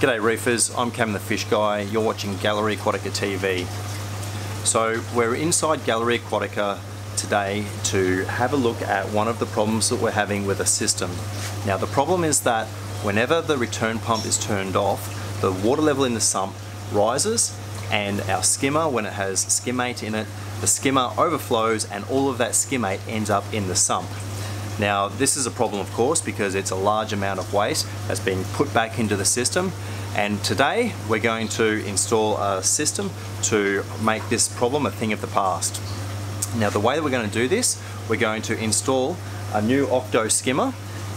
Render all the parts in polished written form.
G'day reefers, I'm Cam the Fish Guy, you're watching Gallery Aquatica TV. So we're inside Gallery Aquatica today to have a look at one of the problems that we're having with a system. Now the problem is that whenever the return pump is turned off, the water level in the sump rises, and our skimmer, when it has skimmate in it, the skimmer overflows and all of that skimmate ends up in the sump. Now this is a problem of course because it's a large amount of waste that's being put back into the system, and today we're going to install a system to make this problem a thing of the past. Now the way that we're going to do this, we're going to install a new Octo skimmer,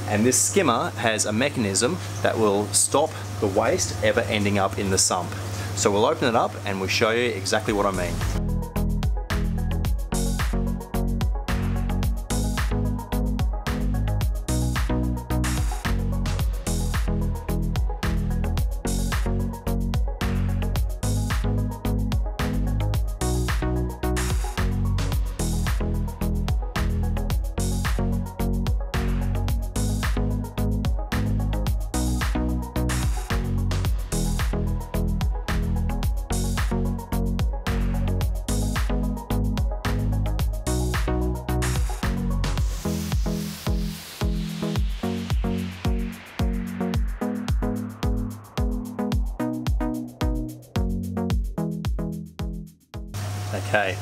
and this skimmer has a mechanism that will stop the waste ever ending up in the sump. So we'll open it up and we'll show you exactly what I mean. Okay,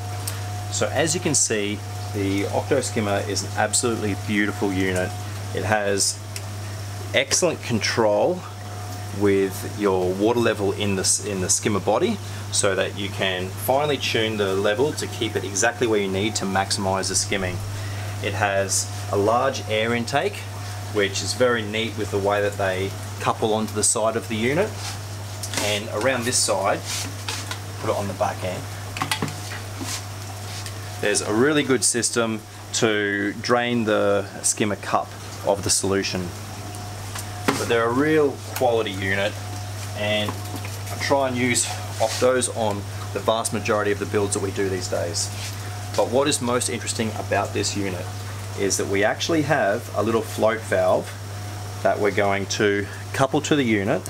so as you can see, the Octo skimmer is an absolutely beautiful unit. It has excellent control with your water level in the skimmer body, so that you can finely tune the level to keep it exactly where you need to maximize the skimming. It has a large air intake, which is very neat with the way that they couple onto the side of the unit. And around this side, put it on the back end, there's a really good system to drain the skimmer cup of the solution. But they're a real quality unit, and I try and use Octos on the vast majority of the builds that we do these days. But what is most interesting about this unit is that we actually have a little float valve that we're going to couple to the unit.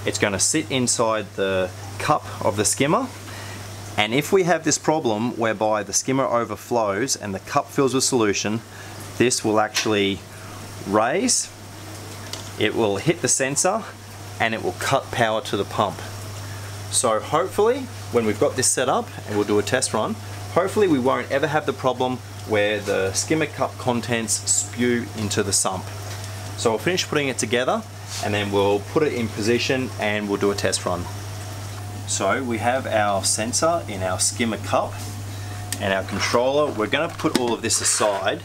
It's going to sit inside the cup of the skimmer. And if we have this problem whereby the skimmer overflows and the cup fills with solution, this will actually raise, it will hit the sensor, and it will cut power to the pump. So hopefully, when we've got this set up, and we'll do a test run, hopefully we won't ever have the problem where the skimmer cup contents spew into the sump. So we'll finish putting it together, and then we'll put it in position and we'll do a test run. So we have our sensor in our skimmer cup and our controller. We're going to put all of this aside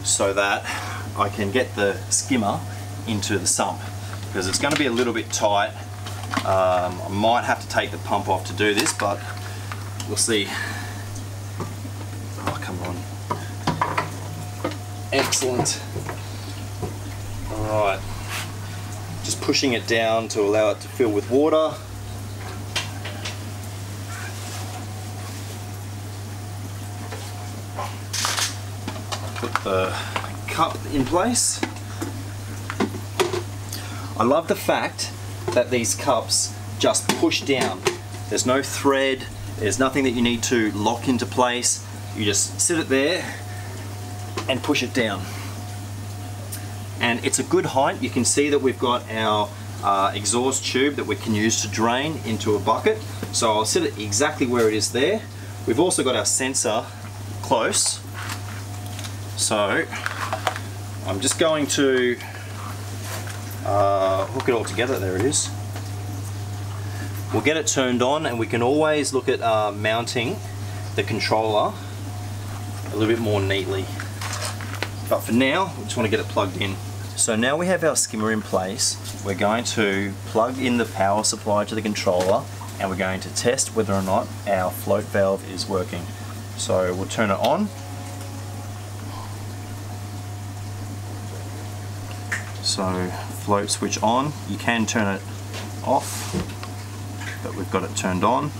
so that I can get the skimmer into the sump, because it's going to be a little bit tight. I might have to take the pump off to do this, but we'll see. Oh, come on. Excellent. Alright. Just pushing it down to allow it to fill with water. Put the cup in place. I love the fact that these cups just push down. There's no thread, there's nothing that you need to lock into place. You just sit it there and push it down. And it's a good height. You can see that we've got our exhaust tube that we can use to drain into a bucket. So I'll sit it exactly where it is there. We've also got our sensor close. So I'm just going to hook it all together. There it is. We'll get it turned on, and we can always look at mounting the controller a little bit more neatly. But for now, we just want to get it plugged in. So now we have our skimmer in place. We're going to plug in the power supply to the controller, and we're going to test whether or not our float valve is working. So we'll turn it on. So float switch on. You can turn it off, but we've got it turned on.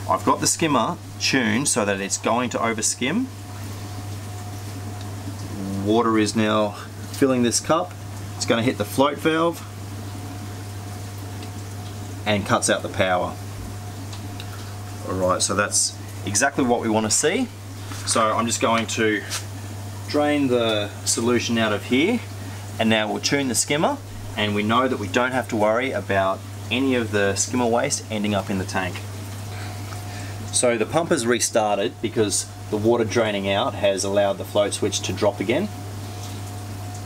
I've got the skimmer tuned so that it's going to overskim. Water is now filling this cup. It's going to hit the float valve. and cuts out the power. Alright, so that's exactly what we want to see. So I'm just going to drain the solution out of here, and now we'll tune the skimmer, and we know that we don't have to worry about any of the skimmer waste ending up in the tank. So the pump has restarted because the water draining out has allowed the float switch to drop again,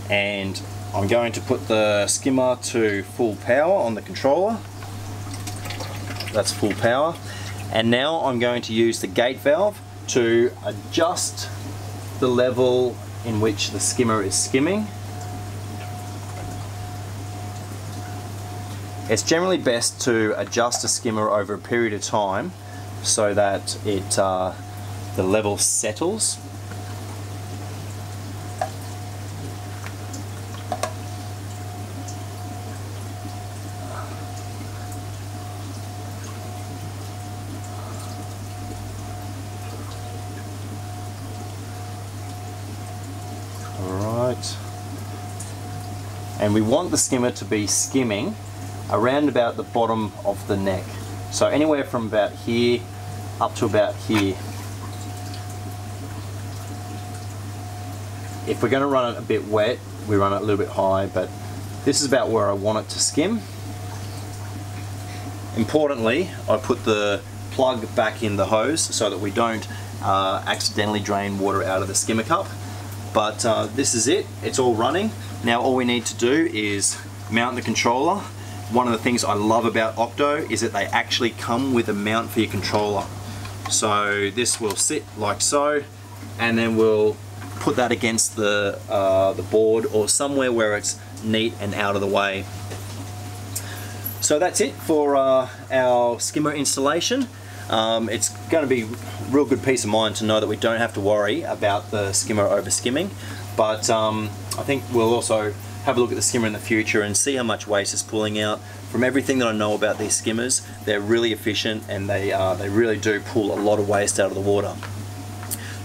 and I'm going to put the skimmer to full power on the controller. That's full power. And now I'm going to use the gate valve to adjust the level in which the skimmer is skimming. It's generally best to adjust a skimmer over a period of time so that the level settles. Alright, and we want the skimmer to be skimming around about the bottom of the neck, so anywhere from about here up to about here. If we're going to run it a bit wet, we run it a little bit high, but this is about where I want it to skim. Importantly, I put the plug back in the hose so that we don't accidentally drain water out of the skimmer cup. But this is it, it's all running. Now all we need to do is mount the controller. One of the things I love about Octo is that they actually come with a mount for your controller. So this will sit like so, and then we'll put that against the board or somewhere where it's neat and out of the way. So that's it for our skimmer installation. It's going to be real good peace of mind to know that we don't have to worry about the skimmer over skimming, but I think we'll also have a look at the skimmer in the future and see how much waste it's pulling out. From everything that I know about these skimmers, they're really efficient, and they really do pull a lot of waste out of the water.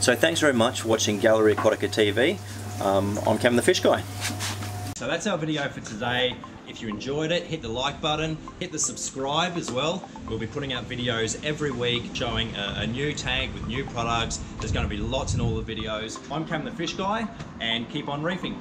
So thanks very much for watching Gallery Aquatica TV. I'm Cam the Fish Guy. So that's our video for today. If you enjoyed it, hit the like button, hit the subscribe as well. We'll be putting out videos every week showing a new tank with new products. There's going to be lots in all the videos. I'm Cam the Fish Guy, and keep on reefing.